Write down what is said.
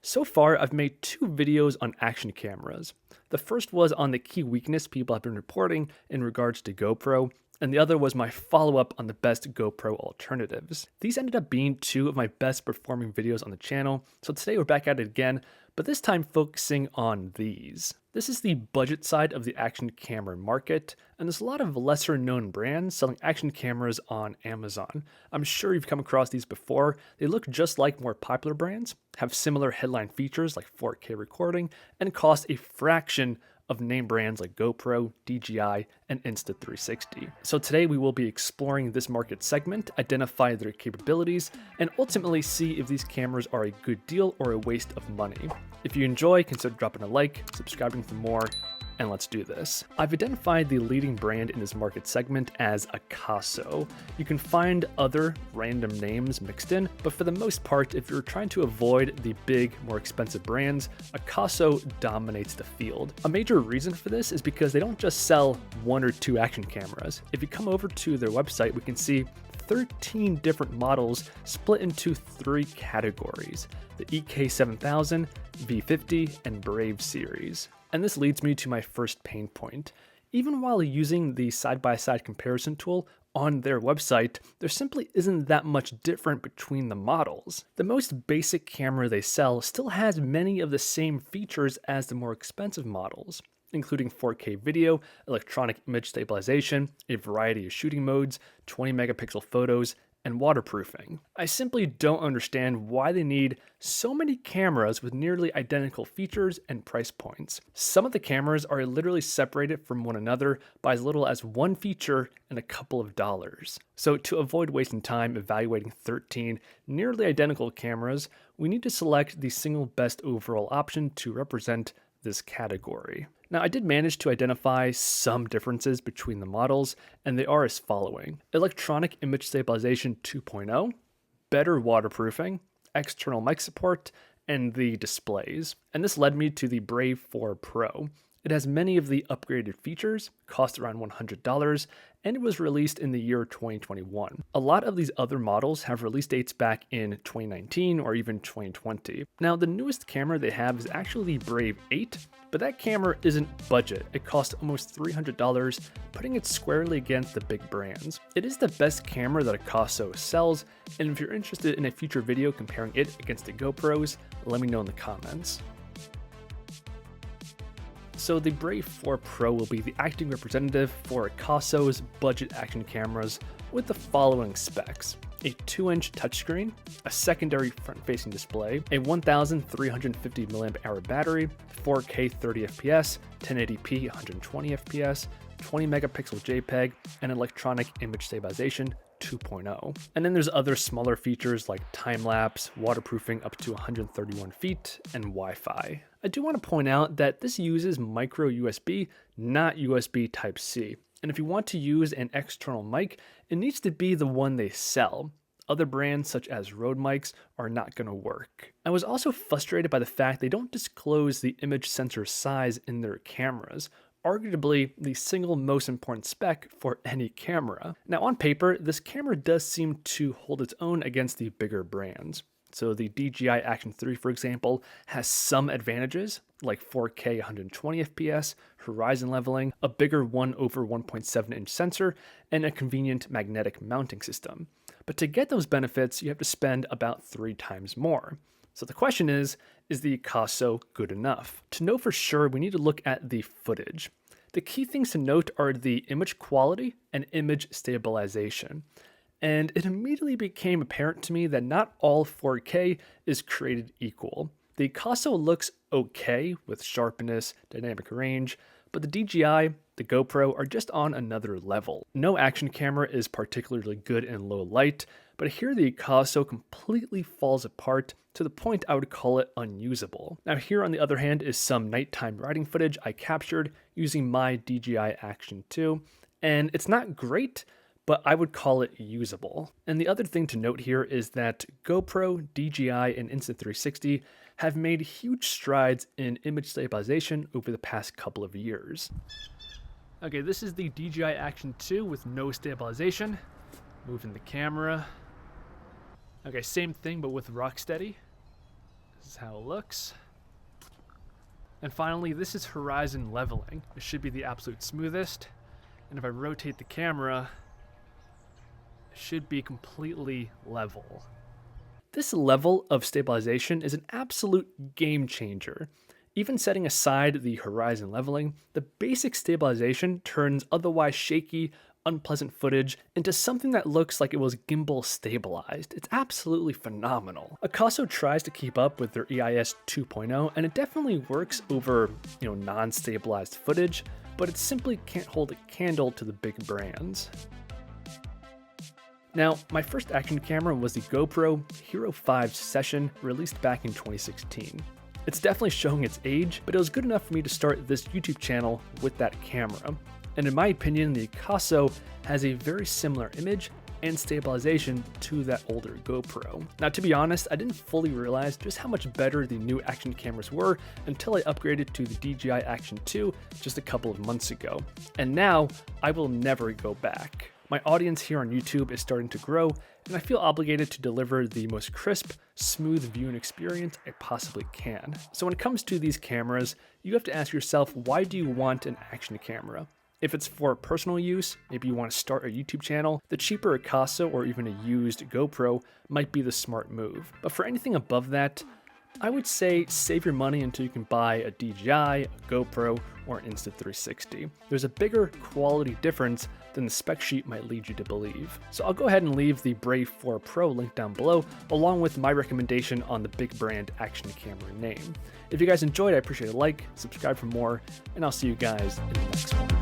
So far, I've made two videos on action cameras. The first was on the key weakness people have been reporting in regards to GoPro, and the other was my follow-up on the best GoPro alternatives. These ended up being two of my best performing videos on the channel, so today we're back at it again, but this time focusing on these. This is the budget side of the action camera market, and there's a lot of lesser known brands selling action cameras on Amazon. I'm sure you've come across these before. They look just like more popular brands, have similar headline features like 4K recording, and cost a fraction of name brands like GoPro, DJI, and Insta360. So today we will be exploring this market segment, identify their capabilities, and ultimately see if these cameras are a good deal or a waste of money. If you enjoy, consider dropping a like, subscribing for more, and let's do this. I've identified the leading brand in this market segment as Acasso. You can find other random names mixed in, but for the most part, if you're trying to avoid the big, more expensive brands, Acasso dominates the field. A major reason for this is because they don't just sell one or two action cameras. If you come over to their website, we can see 13 different models split into three categories: the EK7000, V50, and Brave series. And this leads me to my first pain point. Even while using the side-by-side comparison tool on their website, there simply isn't that much different between the models. The most basic camera they sell still has many of the same features as the more expensive models, including 4K video, electronic image stabilization, a variety of shooting modes, 20 megapixel photos, and waterproofing. I simply don't understand why they need so many cameras with nearly identical features and price points. Some of the cameras are literally separated from one another by as little as one feature and a couple of dollars. So to avoid wasting time evaluating 13 nearly identical cameras, we need to select the single best overall option to represent this category. Now, I did manage to identify some differences between the models, and they are as following: electronic image stabilization 2.0, better waterproofing, external mic support, and the displays. And this led me to the Brave 4 Pro. It has many of the upgraded features, cost around $100, and it was released in the year 2021. A lot of these other models have release dates back in 2019 or even 2020. Now, the newest camera they have is actually the Brave 8, but that camera isn't budget. It costs almost $300, putting it squarely against the big brands. It is the best camera that Acasso sells, and if you're interested in a future video comparing it against the GoPros, let me know in the comments. So the Brave 4 Pro will be the acting representative for Acasso's budget action cameras with the following specs: a 2-inch touchscreen, a secondary front-facing display, a 1350 mAh battery, 4K 30 FPS, 1080p 120 FPS, 20 megapixel JPEG, and electronic image stabilization 2.0. And then there's other smaller features like time-lapse, waterproofing up to 131 feet, and Wi-Fi. I do want to point out that this uses micro USB, not USB Type-C. And if you want to use an external mic, it needs to be the one they sell. Other brands such as Rode mics are not going to work. I was also frustrated by the fact they don't disclose the image sensor size in their cameras, arguably the single most important spec for any camera. Now, on paper, this camera does seem to hold its own against the bigger brands. So the DJI Action 3, for example, has some advantages like 4K 120 FPS, horizon leveling, a bigger 1/1.7 inch sensor, and a convenient magnetic mounting system. But to get those benefits, you have to spend about 3 times more. So the question is the Acasso good enough? To know for sure, we need to look at the footage. The key things to note are the image quality and image stabilization. And it immediately became apparent to me that not all 4K is created equal. The Acasso looks okay with sharpness, dynamic range, but the DJI, the GoPro are just on another level. No action camera is particularly good in low light, but here the Acasso completely falls apart to the point I would call it unusable. Now here on the other hand is some nighttime riding footage I captured using my DJI Action 2, and it's not great, but I would call it usable. And the other thing to note here is that GoPro, DJI, and Insta360 have made huge strides in image stabilization over the past couple of years. Okay, this is the DJI Action 2 with no stabilization. Moving the camera. Okay, same thing but with rock steady. This is how it looks. And finally, this is horizon leveling. It should be the absolute smoothest. And if I rotate the camera, it should be completely level. This level of stabilization is an absolute game changer. Even setting aside the horizon leveling, the basic stabilization turns otherwise shaky, unpleasant footage into something that looks like it was gimbal stabilized. It's absolutely phenomenal. Acasso tries to keep up with their EIS 2.0, and it definitely works over, non-stabilized footage, but it simply can't hold a candle to the big brands. Now, my first action camera was the GoPro Hero 5 Session, released back in 2016. It's definitely showing its age, but it was good enough for me to start this YouTube channel with that camera. And in my opinion, the Acasso has a very similar image and stabilization to that older GoPro. Now, to be honest, I didn't fully realize just how much better the new action cameras were until I upgraded to the DJI Action 2 just a couple of months ago. And now, I will never go back. My audience here on YouTube is starting to grow, and I feel obligated to deliver the most crisp, smooth viewing experience I possibly can. So when it comes to these cameras, you have to ask yourself, why do you want an action camera? If it's for personal use, maybe you want to start a YouTube channel, the cheaper Acasso or even a used GoPro might be the smart move. But for anything above that, I would say save your money until you can buy a DJI, a GoPro, or an Insta360. There's a bigger quality difference than the spec sheet might lead you to believe. So I'll go ahead and leave the Brave 4 Pro link down below, along with my recommendation on the big brand action camera name. If you guys enjoyed, I appreciate a like, subscribe for more, and I'll see you guys in the next one.